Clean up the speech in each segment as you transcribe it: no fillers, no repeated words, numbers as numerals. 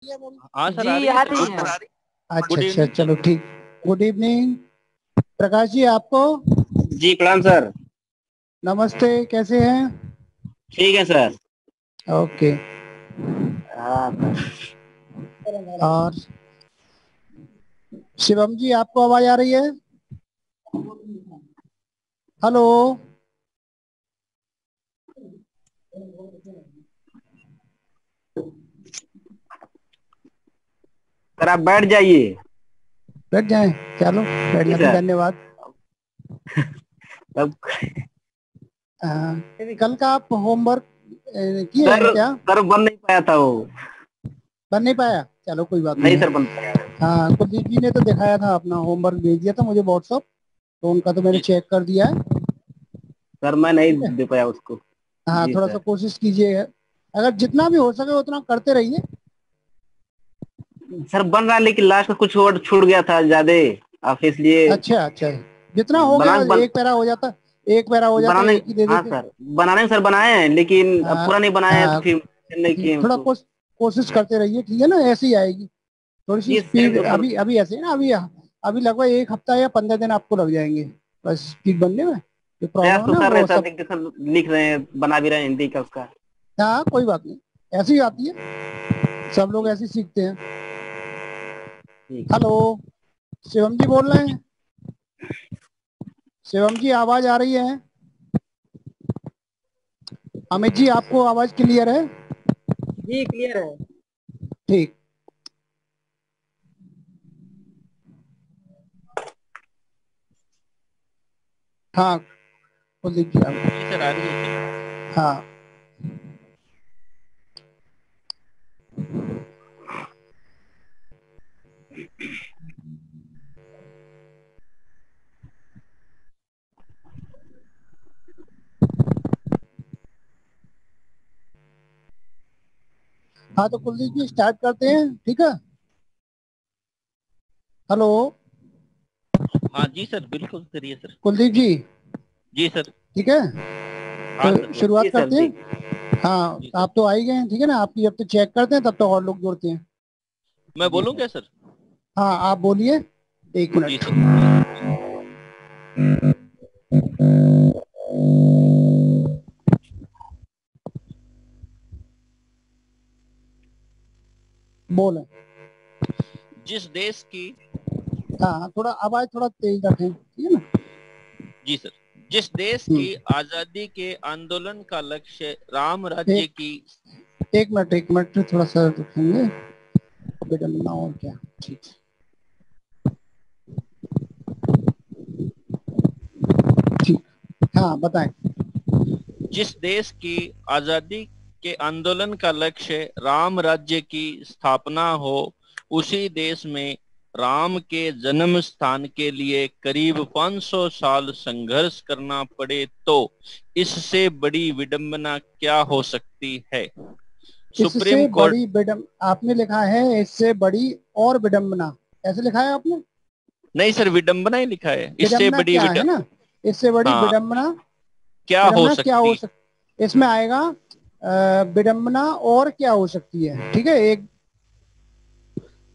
हाँ सर, आ जी रही है आ सर, रही बिल्कुल। है। अच्छा गुड अच्छा, इवनिंग सर। चलो ठीक। गुड इवनिंग प्रकाश जी, आपको जी प्रणाम सर। नमस्ते, कैसे हैं? ठीक है सर। ओके। हाँ सर। और शिवम जी, आपको आवाज आ रही है? हेलो। सर आप बैठ जाइए। बैठ जाएं? चलो, बैठ जी जाते, सर। धन्यवाद। अब कल का आप होमवर्क किए सर हैं क्या? सर बन नहीं पाया था वो। बन नहीं पाया? चलो कोई बात नहीं नहीं है। सर बन पाया। हाँ, कुलदीप जी ने तो दिखाया था, अपना होमवर्क भेज दिया था मुझे व्हाट्सअप, तो उनका तो मैंने जी सर। चेक कर दिया है। सर मैं ठीक है। नहीं दे पाया उसको। हाँ, जी थोड़ा सा सर। कोशिश कीजिए, अगर जितना भी हो सके उतना करते रहिए। सर बन रहा है लेकिन लास्ट में कुछ वर्ड छूट गया था ज्यादा। आप इसलिए अच्छा अच्छा, जितना हो गया, बना बन एक पैरा हो जाता, एक पैरा हो जाता, बनाने। एक ही दे हाँ देते। सर बनाने में सर बनाए हैं लेकिन अब हाँ पूरा नहीं बनाए हैं तो हाँ, फिर नहीं किए थोड़ा उसको। कोशिश करते रहिए, ठीक है ना? ऐसे ही आएगी। थोड़ी सी जी सेम स्पीड, तो सर। अभी अभी ऐसे है ना, अभी अभी लगभग एक हफ्ता या 15 दिन आपको लग जाएंगे बस स्पीड बनने में। जो प्रॉब्लम प्रयास है तो ना कर रहे वो हैं सर, सब। देखते सर लिख रहे हैं, बना भी रहे हैं हिंदी का उसका। हाँ, कोई बात नहीं, ऐसे ही आती है, सब लोग ऐसे ही सीखते हैं। ठीक है। हेलो, शिवम जी बोल रहे हैं? शिवम जी, आवाज आ रही है? अमित जी, आपको आवाज क्लियर है? जी क्लियर है। ठीक। हाँ, कुलदीप जी आप। जी सर, आ रही है सर। हाँ हाँ, तो कुलदीप जी स्टार्ट करते हैं, ठीक है? हेलो हाँ जी सर, बिल्कुल करिए सर। कुलदीप जी, जी सर। ठीक है, हाँ तो सर। जी शुरुआत सर करते जी। हैं। हाँ, जी सर। आप तो आ ही गए हैं, ठीक है ना? आपकी जब तक चेक करते हैं तब तक और लोग जोड़ते हैं। मैं जी बोलूँ सर। क्या सर? हाँ, आप बोलिए, एक जी मिनट। सर। बोले। जिस देश की हाँ हाँ, थोड़ा आवाज थोड़ा तेज रखें, ठीक है ना? जी सर। जिस देश की हम्म। आजादी के आंदोलन का लक्ष्य राम राज्य एक की। एक मिनट थोड़ा सा रखेंगे, विडम्बना और क्या, ठीक। ठीक। हाँ, बताएं। जिस देश की आजादी के आंदोलन का लक्ष्य राम राज्य की स्थापना हो, उसी देश में राम के जन्म स्थान के लिए करीब 500 साल संघर्ष करना पड़े तो इससे बड़ी विडंबना क्या हो सकती है? सुप्रीम इससे कोर्ट। बड़ी विडम आपने लिखा है, इससे बड़ी और विडम्बना, ऐसे लिखा है आपने? नहीं सर, विडंबना ही लिखा है, इससे विडम्बना बड़ी क्या है ना, इससे बड़ी हाँ, विडम्बना। क्या हो विडम्बना क्या हो सकती। सकती, इसमें आएगा विडम्बना और क्या हो सकती है, ठीक है? एक,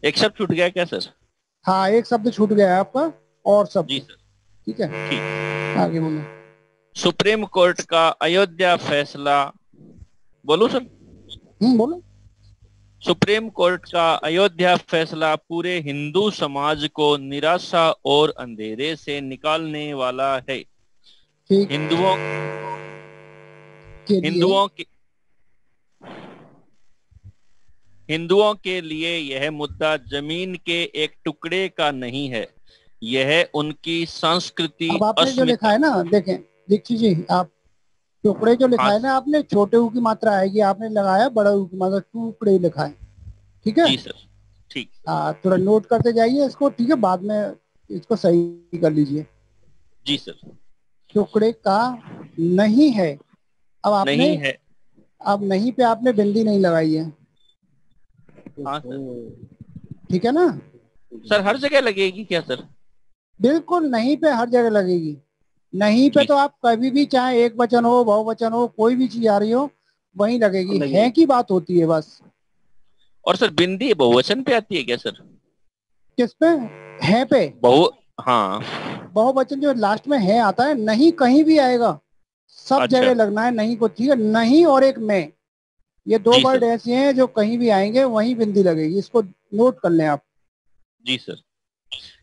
एक शब्द छूट गया क्या सर? हाँ, एक शब्द छूट गया है आपका, और जी शब्द, सर। ठीक है? ठीक। आगे बोलो। सुप्रीम कोर्ट का अयोध्या फैसला। बोलूं सर? बोलो। सुप्रीम कोर्ट का अयोध्या फैसला पूरे हिंदू समाज को निराशा और अंधेरे से निकालने वाला है। ठीक। हिंदुओं के लिए। हिंदुओं के हिंदुओं के लिए यह मुद्दा जमीन के एक टुकड़े का नहीं है, यह उनकी संस्कृति, अब आपने जो लिखा अस्मिता। है ना, देखें दीक्षित जी, आप टुकड़े जो लिखा हाँ। है ना, आपने छोटे ऊ की मात्रा आएगी, आपने लगाया बड़ा ऊ की मात्रा, टुकड़े लिखा है, ठीक है? जी सर। ठीक। हाँ, थोड़ा नोट करते जाइए इसको, ठीक है? बाद में इसको सही कर लीजिए। जी सर। टुकड़े का नहीं है। अब आपने, नहीं है। अब नहीं पे आपने बिंदी नहीं लगाई है, हाँ सर। ठीक है ना? सर हर जगह लगेगी क्या सर? बिल्कुल, नहीं पे हर जगह लगेगी। नहीं पे जी तो सर। आप कभी भी, चाहे एक वचन हो, बहुवचन हो, कोई भी चीज आ रही हो, वहीं लगेगी, है लगेगी। की बात होती है बस। और सर बिंदी बहुवचन पे आती है क्या सर? किस पे? है पे? बहु हाँ। बहुवचन जो लास्ट में है आता है, नहीं कहीं भी आएगा, सब अच्छा। जगह लगना है नहीं को, ठीक है? नहीं और एक में, ये दो जी वर्ड सर। ऐसे हैं जो कहीं भी आएंगे वहीं बिंदी लगेगी, इसको नोट कर लें आप। जी सर।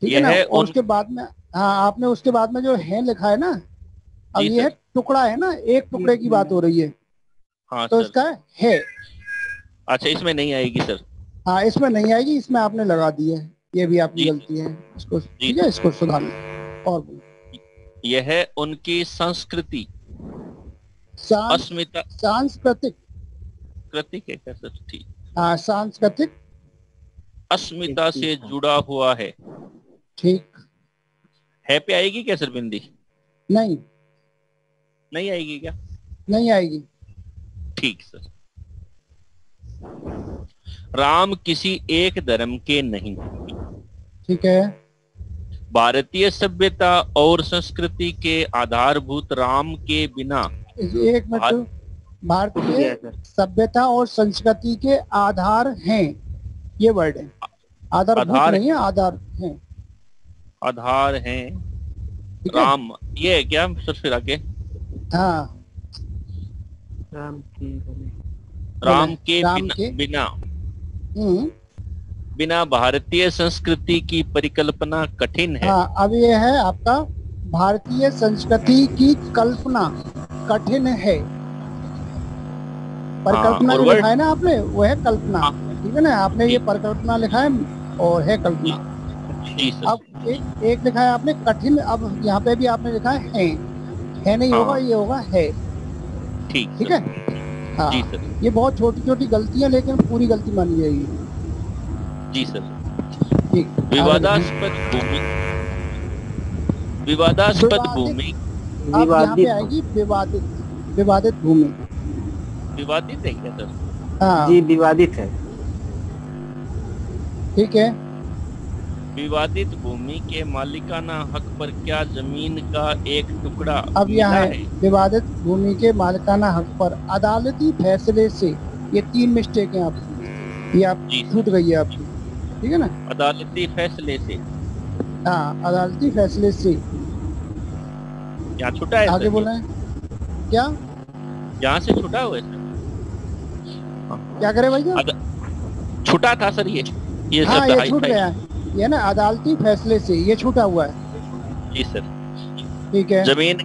ठीक है ना? यह और उन उसके बाद में, हाँ, आपने उसके बाद में जो है लिखा है ना, अब जी ये है सर। टुकड़ा, है ना, एक टुकड़े की बात हो रही है, हाँ तो सर। इसका है। अच्छा, इसमें नहीं आएगी सर। हाँ, इसमें नहीं आएगी, इसमें आपने लगा दी है, ये भी आपकी जी गलती सर। है, इसको जी ठीक है, सर। इसको सुधार लें। और बोलो। यह उनकी संस्कृति, सांस अस्मिता, सांस्कृतिक। कृति है क्या सर? ठीक। हाँ, सांस्कृतिक। अस्मिता से जुड़ा हुआ है। ठीक। है पे आएगी क्या सर बिंदी? नहीं, नहीं आएगी क्या? नहीं आएगी। ठीक सर। राम किसी एक धर्म के नहीं। ठीक है। भारतीय सभ्यता और संस्कृति के आधारभूत राम के बिना एक मिनट। भारत। टूट भारतीय गया सर। सभ्यता और संस्कृति के आधार हैं, ये वर्ड है, आधारभूत आधार, नहीं है, आधार हैं। आधार हैं ठीक है। राम, ये है क्या सर फिर आगे? हाँ, राम की बने। बोले राम के राम बिना, के। बिना हम्म। बिना भारतीय संस्कृति की परिकल्पना कठिन है। हाँ, अब ये है आपका, भारतीय संस्कृति की कल्पना कठिन है। हाँ, परिकल्पना और जो वर्ड। लिखा है ना आपने, वो है कल्पना। हाँ। ठीक है ना? आपने ये जी। परिकल्पना लिखा है और है जी। कल्पना। जी सर। अब एक लिखा है आपने कठिन, अब यहाँ पे भी आपने लिखा है नहीं होगा, हाँ। ये होगा है। ठीक ठीक है। सर। हाँ, जी सर। ये बहुत छोटी छोटी गलतियां, लेकिन पूरी गलती मानी जाएगी। जी सर। ठीक, आगे लिखें। विवादास्पद भूमि, विवादास्पद विवादित। भूमि। अब यहाँ पे विवादित हो। आएगी विवादित, विवादित भूमि। विवादित है क्या सर? जी हाँ, विवादित है। ठीक है। विवादित भूमि के मालिकाना हक पर क्या जमीन का एक टुकड़ा अब यहाँ मिला है है? विवादित भूमि के मालिकाना हक पर अदालती फैसले से, ये तीन मिस्टेक हैं आपकी, ये आप जी छूट सर। गई है आपकी। ठीक है ना? अदालती फैसले से, हाँ, अदालती फैसले से। यहाँ छुटा है आगे सर बोल ये? रहे हैं क्या? यहाँ से छुटा हुआ है सर? क्या करे भैया? छुटा था सर ये हाँ, शब्द ये हाई छूट फाई। गया है, ये ना अदालती फैसले से ये छूटा हुआ है। जी सर। ठीक है। जमीन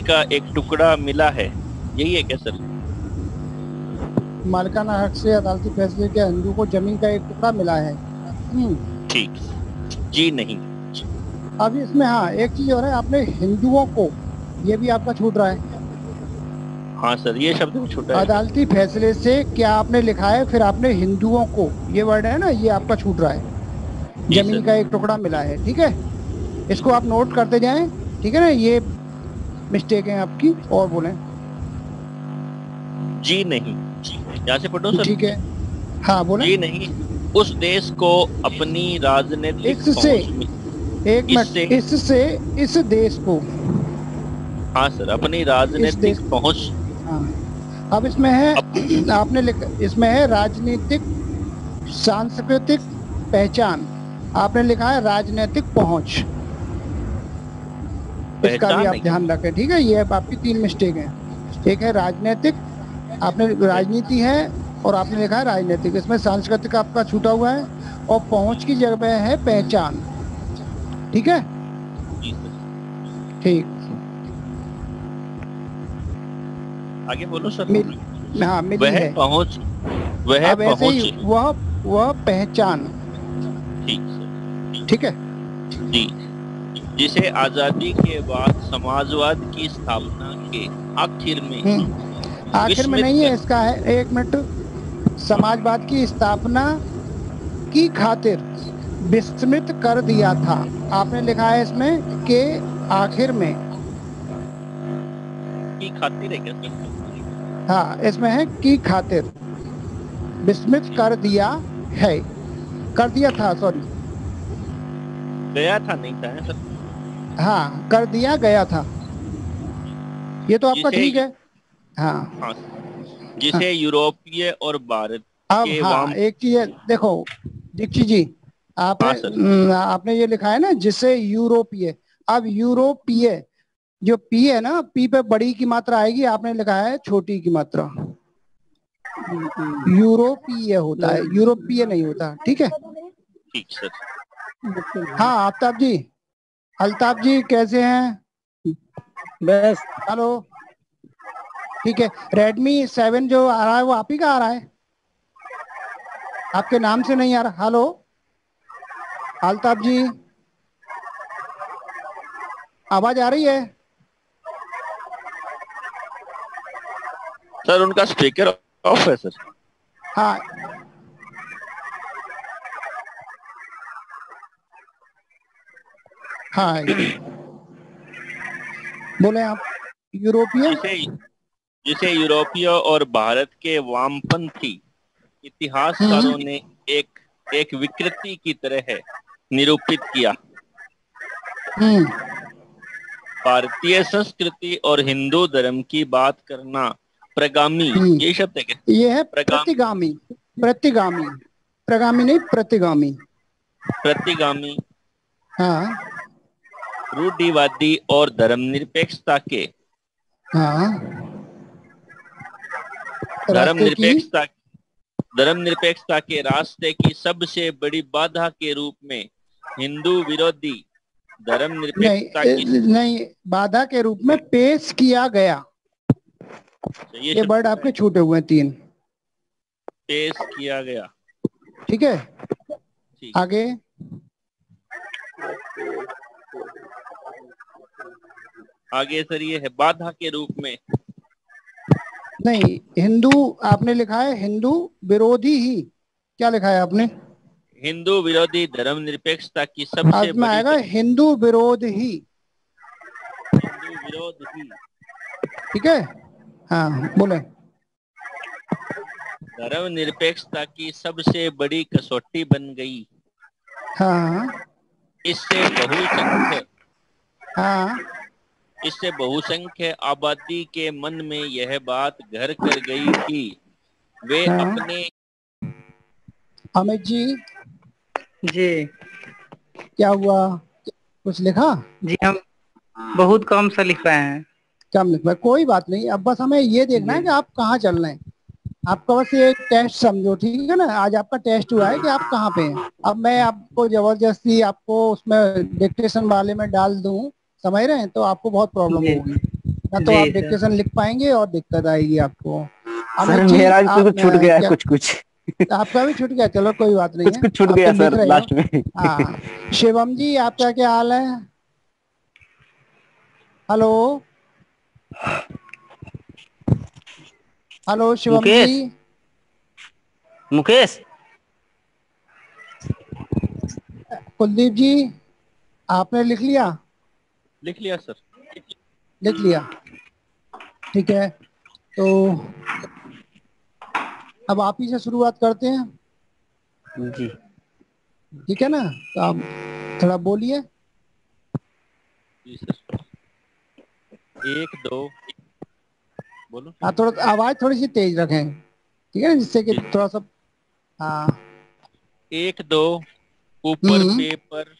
का एक टुकड़ा मिला है, यही है क्या सर? मालिकाना हक से अदालती फैसले के हिंदू को जमीन का एक टुकड़ा मिला है। ठीक। जी नहीं। अब इसमें हाँ एक चीज और है, आपने हिंदुओं को, ये भी आपका छूट रहा है। हाँ सर, ये शब्द भी छुटा है सर। अदालती फैसले से क्या आपने लिखा है, फिर आपने हिंदुओं को, ये वर्ड है ना, ये आपका छूट रहा है। जी जमीन सर। का एक टुकड़ा मिला है। ठीक है, इसको आप नोट करते जाएं। ठीक है ना? ये मिस्टेक है आपकी। और बोलें। जी नहीं, यहाँ से पढ़ो सर। ठीक है। हाँ, बोलें। जी नहीं, उस देश को अपनी राजनीतिक इससे, पहुंच में, एक मिनट, इससे, इस देश को। हाँ सर, अपनी इस राजनीतिक देश, पहुंच। हाँ। अब इसमें है, आपने लिखा, इसमें है राजनीतिक सांस्कृतिक पहचान, आपने लिखा है राजनीतिक पहुंच। इसका भी पहचान आप है। ध्यान रखें। ठीक है, ये आपकी तीन मिस्टेक हैं। एक है राजनीतिक, आपने राजनीति है और आपने लिखा है राजनीतिक, इसमें सांस्कृतिक आपका छूटा हुआ है, और पहुंच की जगह है पहचान। ठीक है। जी सर। ठीक। आगे बोलो सर। हाँ, मिली वह है। पहुंच, वह अब ऐसे ही पहुंच। वह पहचान। ठीक सर। ठीक है। जी, जिसे आजादी के बाद समाजवाद की स्थापना के आखिर में आखिर में विस्मित नहीं है, कर, इसका है, एक मिनट, समाजवाद की स्थापना की खातिर विस्मृत कर दिया था, आपने लिखा है इसमें के आखिर में। की खातिर है क्या सर? हाँ, इसमें है की खातिर विस्मृत कर दिया है, कर दिया था, सॉरी, गया था, नहीं था है सर? हाँ, कर दिया गया था, ये तो आपका जिसे, ठीक है। हाँ, हाँ, हाँ। जिसे यूरोपीय और भारत अब के हाँ वाम। एक चीज है, देखो दीक्षित जी, आपने हाँ सर। आपने ये लिखा है ना जिससे यूरोपीय। अब यूरोपीय, जो पी है ना, पी पे बड़ी की मात्रा आएगी, आपने लिखा है छोटी की मात्रा। यूरोपीय होता है, यूरोपीय नहीं होता, ठीक है। ठीक सर। हाँ आफ्ताब जी, अल्ताफ जी कैसे हैं? बस हेलो, ठीक है। Redmi 7 जो आ रहा है वो आप ही का आ रहा है, आपके नाम से नहीं आ रहा। हेलो अल्ताफ जी, आवाज आ रही है? सर उनका स्पीकर ऑफ है सर। हाँ हाँ, बोले आप। यूरोपीय, जिसे जिसे यूरोपीय और भारत के वामपंथी इतिहासकारों ने एक एक विकृति की तरह निरूपित किया। हम्म भारतीय संस्कृति और हिंदू धर्म की बात करना प्रगामी, हम्म, ये शब्द है क्या? ये है प्रगामी, प्रतिगामी। प्रतिगामी, प्रगामी नहीं, प्रतिगामी। प्रतिगामी, हाँ रूढ़िवादी और धर्मनिरपेक्षता के हाँ, रास्ते की, धर्मनिरपेक्षता धर्मनिरपेक्षता के रास्ते की सबसे बड़ी बाधा के रूप में हिंदू विरोधी धर्मनिरपेक्षता की नहीं, बाधा के रूप में पेश किया गया। ये ये वर्ड शब्द आपके छूटे हुए हैं 3, पेश किया गया। ठीक है। ठीक। आगे, आगे सर ये है बाधा के रूप में। नहीं हिंदू, आपने लिखा है हिंदू विरोधी ही, क्या लिखा है आपने? हिंदू विरोधी धर्मनिरपेक्षता की सबसे आज में बड़ी आएगा हिंदू विरोध ही, हिंदू विरोध ही ठीक है। हाँ बोले। धर्मनिरपेक्षता की सबसे बड़ी कसौटी बन गई। हाँ इससे बहुसंख्य हाँ इससे बहुसंख्य आबादी के मन में यह बात घर कर गई कि वे हाँ, अपने अमित जी जी क्या हुआ, कुछ लिखा? जी, हम बहुत कम सा लिख पाए हैं। कम लिखा, कोई बात नहीं। अब बस हमें ये देखना जी है कि आप कहाँ चल रहे हैं। आपका बस ये टेस्ट समझो, ठीक है ना। आज आपका टेस्ट हुआ है कि आप कहाँ पे हैं। अब मैं आपको जबरदस्ती आपको उसमें डिक्टेशन वाले में डाल दूं, समझ रहे हैं, तो आपको बहुत प्रॉब्लम जी होगी। ना तो जी आप सर। डिक्टेशन लिख पाएंगे और दिक्कत आएगी आपको। सर अमित जी मेरा भी आप कुछ छूट गया है, क्या, कुछ कुछ आपका भी छूट गया? चलो कोई बात नहीं कुछ है, कुछ छूट आप तो गया लिख सर रहे हो। लास्ट में। हाँ शिवम जी आपका क्या हाल है? हेलो, हेलो शिवम जी। मुकेश, मुकेश। कुलदीप जी आपने लिख लिया? लिख लिया सर। लिख लिया, ठीक है। तो अब आप ही से शुरुआत करते हैं, जी ठीक है ना। तो आप थोड़ा बोलिए। जी सर। एक दो, बोलो सर। हाँ थोड़ा आवाज थोड़ी सी तेज रखें, ठीक है ना, जिससे कि जी। थोड़ा सा। हाँ एक दो, ऊपर हम्म, पेपर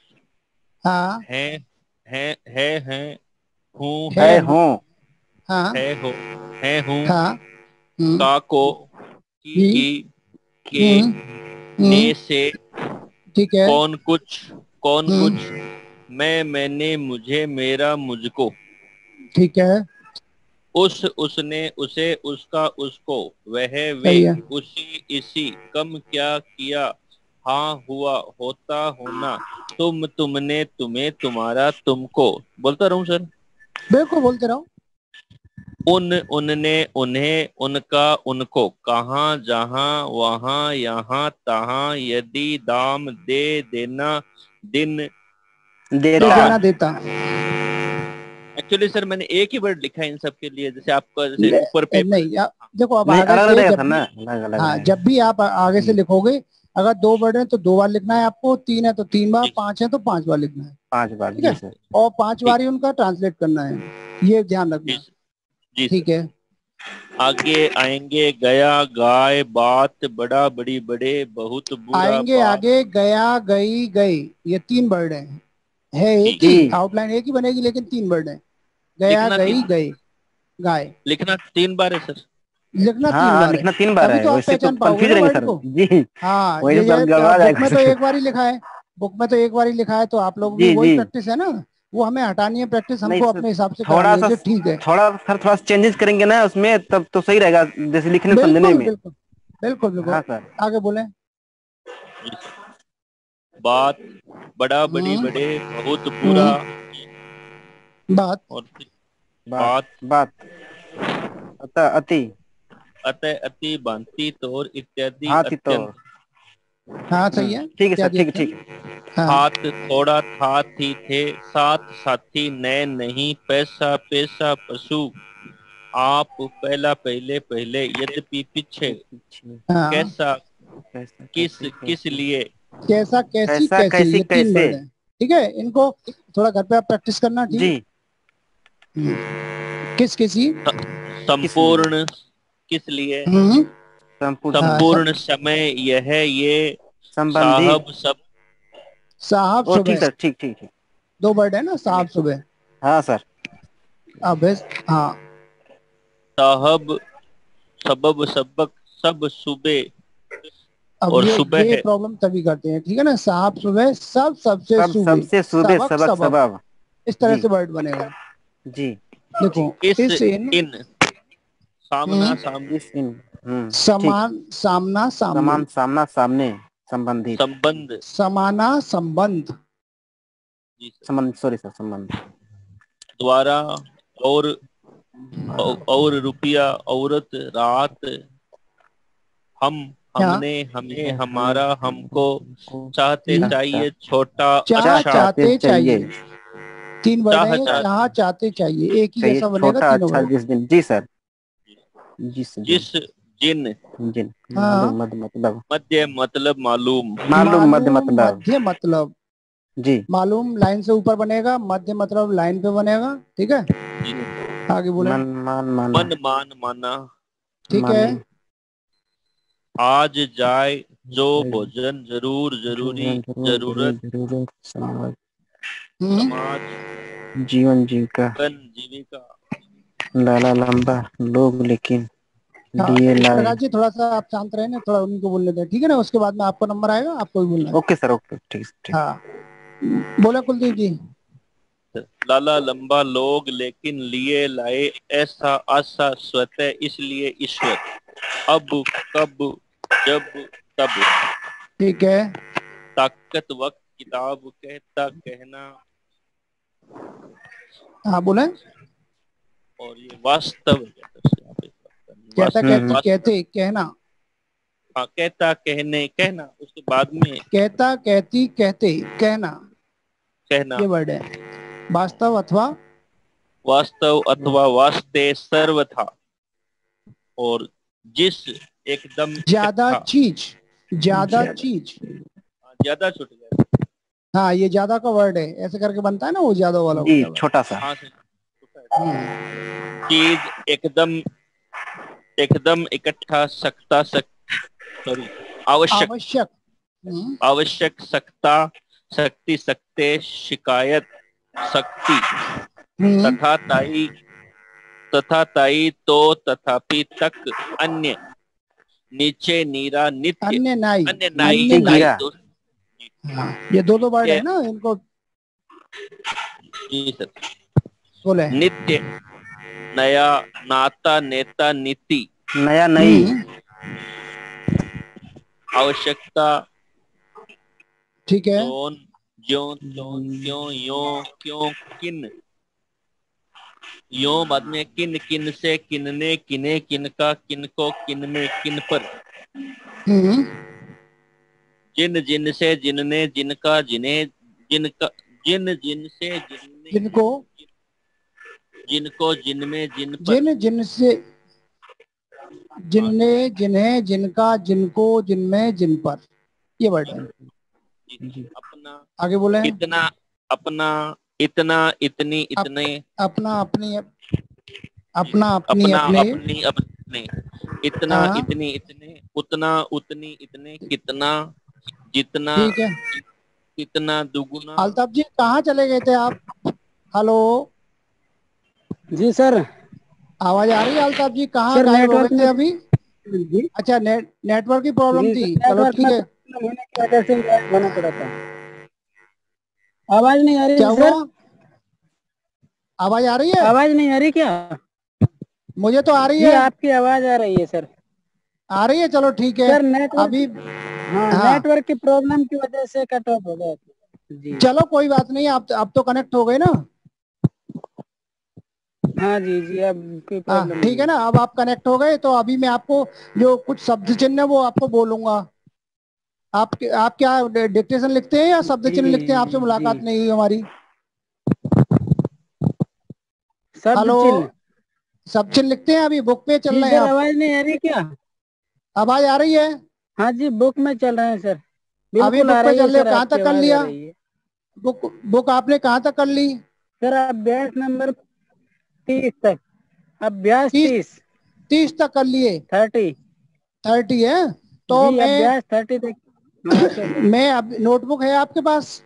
हाँ है है हूँ है है हूँ हूँ। हाँ है हो है हूँ हाँ काको जी की के हम्म ने हम्म, से ठीक है। कौन कुछ कौन हम्म, कुछ मैंने मुझे मेरा मुझको ठीक है, उस उसने उसे उसका उसको वह वे सही है। उसी इसी कम क्या किया हाँ हुआ होता होना तुमने तुम्हें तुम्हारा तुमको। बोलता रहूं सर। बिल्कुल बोलते रहो। उनने उन्हें उनका उनको कहाँ जहाँ वहाँ यहाँ तहाँ यदि दाम दे देना दिन दे देता। दान। देना देता। एक्चुअली सर मैंने एक ही वर्ड लिखा है इन सब के लिए, जैसे आपका जैसे ऊपर पेपर। नहीं देखो अब नहीं, आगे अलग अलग से रहेगा जब सर भी, ना, अलग अलग हाँ रहेगा। जब भी आप आगे से लिखोगे, अगर 2 वर्ड है तो 2 बार लिखना है आपको, 3 है तो 3 बार, ठीक 5 है तो 5 बार लिखना है, 5 बार, ठीक जी है। सर। और 5 बार ठीक। ही उनका ट्रांसलेट करना है, ये ध्यान जी रखना, सर। जी ठीक सर। है। आगे आएंगे, गया, गाय, बात, बड़ा, बड़ी, बड़े, बहुत, बूढ़ा, आएंगे, बात। आगे, गया, गई, गई, ये 3 वर्ड है एक ठीक। ही, जी आउटलाइन एक ही बनेगी लेकिन 3 वर्ड है। गया, लिखना गई, तीन गई, गाय। लिखना 3 बार है सर। लिखना हाँ 3 हाँ, बार है, लिखना 3 बार तभी है, तो आप वैसे तो पहचान पाओगे कंफ्यूज ना रहेंगे वर्ड सर। को। जी हाँ, वही ये तो सर ये गड़बड़ा बुक जाएगा में तो सर। एक बार ही लिखा है, बुक में तो एक बार ही लिखा है, तो आप लोग भी जी वही जी। प्रैक्टिस है ना, वो हमें हटानी है प्रैक्टिस, नहीं हमको सर, अपने हिसाब से थोड़ा करानी है सा, जो ठीक है। थोड़ा सर, थोड़ा सा चेंजेस करेंगे ना उसमें, तब तो सही रहेगा, जैसे लिखने समझने बिल्कुल में। बिल्कुल, बिल्कुल बिल्कुल। हाँ सर। आगे बोले। जी सर। बात, बड़ा, बड़ी, हम्म। बड़े, बहुत, बुरा, हम्म। बात। और फिर बात। बात, बात। अतः अति। अतः, अति, भांति, तौर, इत्यादि, हाथी तो। अत्यंत। हाँ सही है, ठीक है सर, इत्यादि ठीक है, अत्यंत। ठीक है। हाँ। हाथ, थोड़ा, था, थी, थे, साथ, साथी, नए, नहीं, पैसा, पैसा, पशु, आप, पहला, पहले, पहले, यद्यपि, पीछे, पीछे। हाँ। कैसा, कैसा किस, कैसे किस कैसे। लिए, कैसा, कैसी, कैसा कैसे, कैसी ये 3 कैसे। वर्ड है। ठीक है, इनको थोड़ा घर पे आप प्रैक्टिस करना, ठीक जी। है। किस, किसी। किस लिए। संपूर्ण, किस लिए, हम्म। संपूर्ण हाँ, समय। संपूर्ण समय, यह, ये, संबंधी। साहब, सब। साहब ओ ठीक सुबह, सर, ठीक ठीक ठीक। 2 वर्ड है ना, साहब सुबह। हाँ सर। अब हाँ। साहब, सबब, सबक, सब, सुबह, अब और सुबह ये है। प्रॉब्लम तभी करते हैं, ठीक है ना, साहब सुबह, सब सबसे सब सुबह, सबसे सुबह, सबक सबक सबब, सबब। इस तरह जी से वर्ड बनेगा। जी। देखो, इस, इस इन। इन, सामना, हम्म। सामने, इस इन। ठीक। समान, सामना, सामने। समान, सामना, सामने। संबंधित। संबंध। समाना, संबंध। जी सर। संबंध, सॉरी सर, संबंध। द्वारा, और, और रुपया, औरत, रात, हम, क्या। हमने, हमें, है हमें, हमारा, हमको, हमको। चाहते, हम्म। चाहिए, छोटा, चाह चाह अच्छा, चाहते चाहते चाहिए। चाहिए, 3 वर्ड है चाह ये, चाह चाह चाहते चाहते चाहिए, एक ही चाहिए, जैसा बनेगा छोटा तीनों अच्छा वर्ड। जिस दिन। जी सर। जिस दिन। जिस, जिन, जिन। हाँ। मालूम, मद मतलब। मध्य, मतलब, मालूम, मालूम, मद मालूम, मतलब। मध्य मतलब। जी। मालूम लाइन से ऊपर बनेगा, मध्य मतलब लाइन पे बनेगा, ठीक है। जी, आगे बोले। मन, मान, माना। मन, मान, माना, ठीक है। माने। आज, जाए, जो, जो भोजन, जरूर, जरूरी, जरूर, जरूर, जरूरत, जरूरत, समाज। हम्म। समाज, जीवन जीविका। जीवन, जीविका। लाला लंबा। लोग लेकिन। हाँ, लिए लाए। प्रकाश जी थोड़ा सा आप शांत रहे ना, थोड़ा उनको बोलने दें, ठीक है ना, उसके बाद में आपका नंबर आएगा, आपको भी बोलना है। ओके सर, ओके, ठीक ठीक। हाँ, बोले कुलदीप जी। लाला लंबा, लोग लेकिन लिए लाए, ऐसा, आशा, स्वतः, इसलिए, ईश्वर, अब, कब, जब, तब, ठीक है। ताकत, वक्त, किताब, कहता, कहना, हाँ बोले। और ये वास्तव है। तो यहाँ पे कहता कहती वास्तव, कहते कहना। हाँ, कहता, कहने, कहना, उसके बाद में कहता कहती कहते कहना, कहना, ये वर्ड है। वास्तव अथवा। वास्तव अथवा वास्ते, सर्वथा, और जिस, एकदम, ज्यादा इकट्ठा। चीज, ज्यादा ज्यादा। चीज। हाँ, ज्यादा छूट गया। हाँ, ये ज्यादा का वर्ड है, ऐसे करके बनता है ना, वो ज्यादा वाला जी होता है वर्ड। छोटा सा। हाँ सर, छोटा है। हम्म। चीज, एकदम, एकदम, इकट्ठा, सकता, सॉरी, आवश्यक, आवश्यक। आवश्यक, सकता, शक्ति, सकते, शिकायत, शक्ति, हम्म। तथा, ताई, तथा, ताई, तो, तथापि, तक, अन्य, नीचे, नीरा, नित्य, अन्य नाई। अन्य, नाई, अन्य नीचे नाई। नाई गिरा। दो। हाँ, ये दो वर्ड ये, है ना, इनको जी सर। बोले। नित्य, नया, नाता, नेता, नीति, नया, नई। हम्म। आवश्यकता, ठीक है। जोन, ज्यों, त्यों, त्यों, यों, क्यों, किन, यों, बाद में किन, किन से, किनने, किने, किनका, किनको, किन में, किन पर, हम्म। जिन, जिन से, जिनने, जिनका, जिन्हें, जिनका, जिन, जिन से, जिनने, जिनको, जिनको, जिनमें, जिन पर, जिन जिनसे, हाँ, जिनने, जिन्हें, जिनका, जिनको, जिनमें, जिन पर, ये वर्ड हाँ, है। जी, जी। अपना, आगे बोले। इतना, अपना, इतना, इतनी, अप, इतने, अपना अपनी, जी, अपना अपनी अपना, अपने। अपनी, नहीं, इतना, हाँ इतनी, इतने, उतना, उतनी, इतने, कितना, जितना, ठीक है। कितना, दुगुना। अल्ताफ जी कहाँ चले गए थे आप? हेलो, जी सर। आवाज आ रही है? अल्ताफ जी कहाँ सर गायब हो नेटवर्क गए थे में। अभी? जी अच्छा, नेटवर्क की प्रॉब्लम जी थी, सर, चलो नेटवर्क ठीक में है। प्रॉब्लम होने की वजह से गायब होना पड़ा था। आवाज नहीं आ क्या रही हुआ? सर? आवाज आ रही है? आवाज नहीं आ रही क्या? मुझे तो आ रही जी है। आपकी आवाज आ रही है सर। आ रही है, चलो ठीक है। Sir network. अभी हाँ, हाँ, नेटवर्क की प्रॉब्लम की वजह से कट ऑफ हो गया था। जी। चलो कोई बात नहीं, आप अब तो कनेक्ट हो गए ना। हाँ जी जी, अब कोई हाँ प्रॉब्लम ठीक नहीं है ना, है। अब आप कनेक्ट हो गए तो अभी मैं आपको जो कुछ शब्द चिन्ह है वो आपको बोलूंगा। आप क्या डिक्टेशन लिखते हैं या शब्द जी चिन्ह लिखते हैं? आपसे जी। मुलाकात नहीं हुई हमारी। शब्द हेलो, चिन्ह। शब्द चिन्ह लिखते हैं? अभी बुक पे चल जी रहे हैं सर, आप? आवाज नहीं आ रही क्या? आवाज आ रही है? हाँ जी, बुक में चल रहे हैं सर। अभी बिल्कुल आ बुक पे रही है चल रहे हो? सर, कहाँ आपकी तक कर आवाज आ लिया? रही है। बुक बुक आपने कहाँ तक कर ली? सर अभ्यास नंबर 30 तक। अभ्यास 30? 30। 30 तक कर लिए? 30। 30 है तो जी मैं अभ्यास 30 तक। हाँ सर। मैं अब नोटबुक है आपके पास?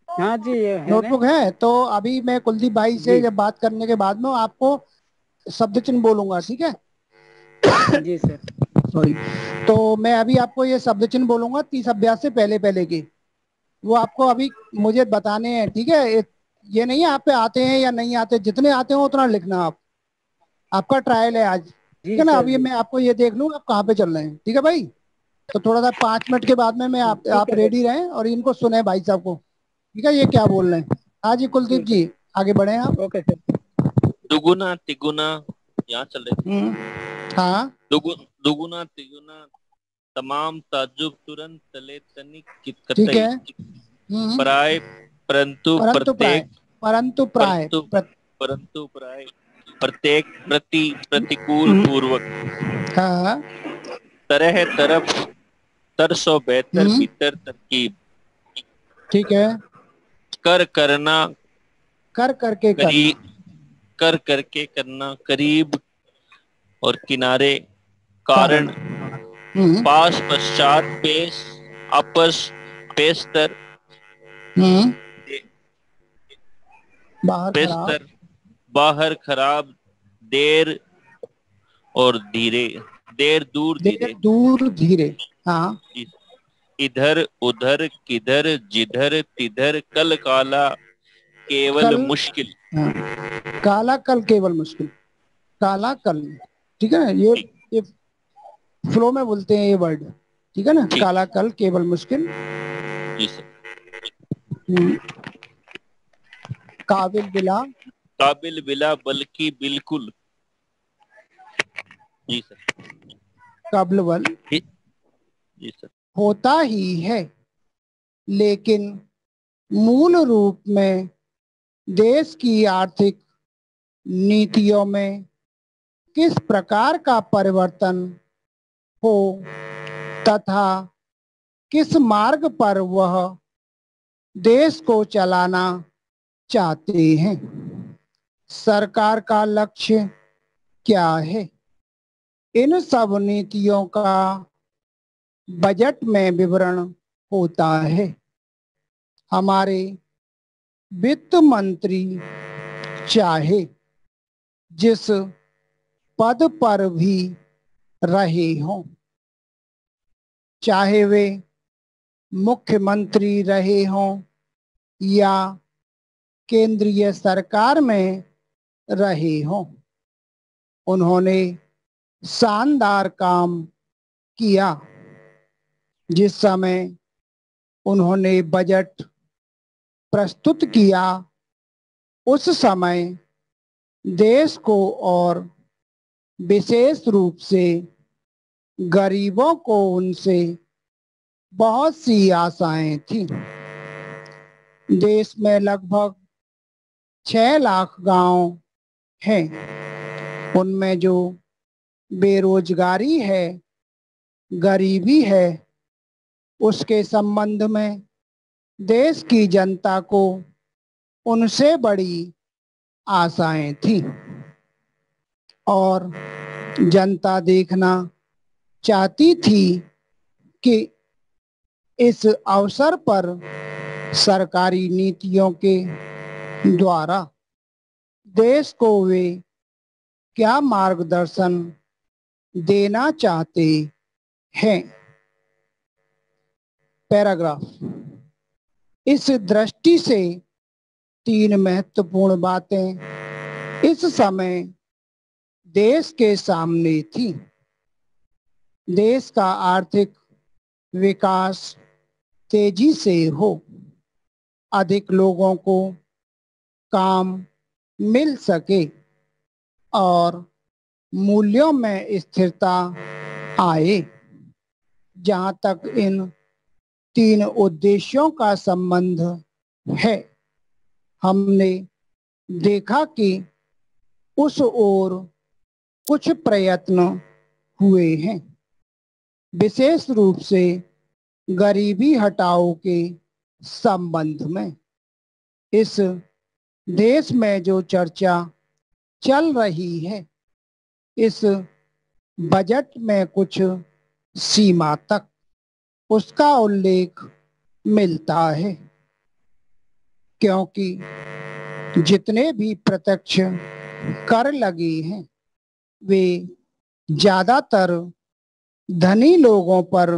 हाँ जी, ये है ना। नोटबुक है तो अभी मैं कुलदीप भाई से जी जब बात करने के बाद में आपको शब्द चिन्ह बोलूंगा, ठीक है? जी सर। सॉरी। तो मैं अभी आपको ये शब्द चिन्ह बोलूंगा 30 अभ्यास से पहले पहले के, वो आपको अभी मुझे बताने हैं, ठीक है? ये नहीं है आप पे आते हैं या नहीं आते, जितने आते हो उतना लिखना आप। आपका ट्रायल है आज, ठीक जी है ना? सर। अभी जी मैं आपको ये देख लूँ आप कहाँ पे चल रहे हैं, ठीक है भाई? तो थोड़ा सा 5 मिनट के बाद में मैं ठीक आप है सर। रेडी रहें और इनको सुने भाई साहब को, ठीक है? ये क्या बोल रहे हैं? हाँ जी कुलदीप ठीक है। जी, आगे बढ़े आप। Okay sir. दुगुना, तिगुना, यहाँ चल रहे थे। हाँ दुगुना, तिगुना, तमाम, ताज्जुब, तुरंत, तले, तनिक, ठीक कतई, है। प्राय, परंतु, परंतु प्राय, प्रत्येक, परंतु प्राय परंतु, परंतु, प्राय, प्रत्येक, प्रति, प्रतिकूल, पूर्वक, हाँ। तरह, तरफ, तरसो, बेहतर, भीतर, तरकीब, ठीक है। कर, करना, कर करके करना। करीब, कर करके करना, करीब और किनारे, कारण। कारण, हम्म पास, पश्चात, पेश, आपस, पेशतर, हम्म दे- बाहर खराब। पेशतर, बाहर, खराब, देर और धीरे, देर, दूर, देर धीरे, दूर धीरे। हाँ। इधर, उधर, किधर, जिधर, तिधर, कल, काला, केवल, कल। मुश्किल। हाँ। काला कल केवल मुश्किल। काला कल, ठीक है ना? ठीक, ये फ्लो में बोलते हैं ये वर्ड, ठीक है ना? ठीक, काला कल केवल मुश्किल। जी सर। हम्म, काबिल बिला। काबिल, बिला, बल्कि, बिल्कुल, जी सर। काबिल वल। जी, जी सर। होता ही है, लेकिन मूल रूप में देश की आर्थिक नीतियों में किस प्रकार का परिवर्तन हो तथा किस मार्ग पर वह देश को चलाना चाहते हैं, सरकार का लक्ष्य क्या है, इन सब नीतियों का बजट में विवरण होता है। हमारे वित्त मंत्री चाहे जिस पद पर भी रहे हों, चाहे वे मुख्यमंत्री रहे हों या केंद्रीय सरकार में रहे हों, उन्होंने शानदार काम किया। जिस समय उन्होंने बजट प्रस्तुत किया उस समय देश को और विशेष रूप से गरीबों को उनसे बहुत सी आशाएं थीं। देश में लगभग 6 लाख गांव हैं। उनमें जो बेरोजगारी है, गरीबी है, उसके संबंध में देश की जनता को उनसे बड़ी आशाएं थी और जनता देखना चाहती थी कि इस अवसर पर सरकारी नीतियों के द्वारा देश को वे क्या मार्गदर्शन देना चाहते हैं। पैराग्राफ। इस दृष्टि से 3 महत्वपूर्ण बातें इस समय देश के सामने थी। देश का आर्थिक विकास तेजी से हो, अधिक लोगों को काम मिल सके और मूल्यों में स्थिरता आए। जहां तक इन 3 उद्देश्यों का संबंध है, हमने देखा कि उस ओर कुछ प्रयत्न हुए हैं, विशेष रूप से गरीबी हटाओ के संबंध में। इस देश में जो चर्चा चल रही है, इस बजट में कुछ सीमा तक उसका उल्लेख मिलता है, क्योंकि जितने भी प्रत्यक्ष कर लगे हैं वे ज्यादातर धनी लोगों पर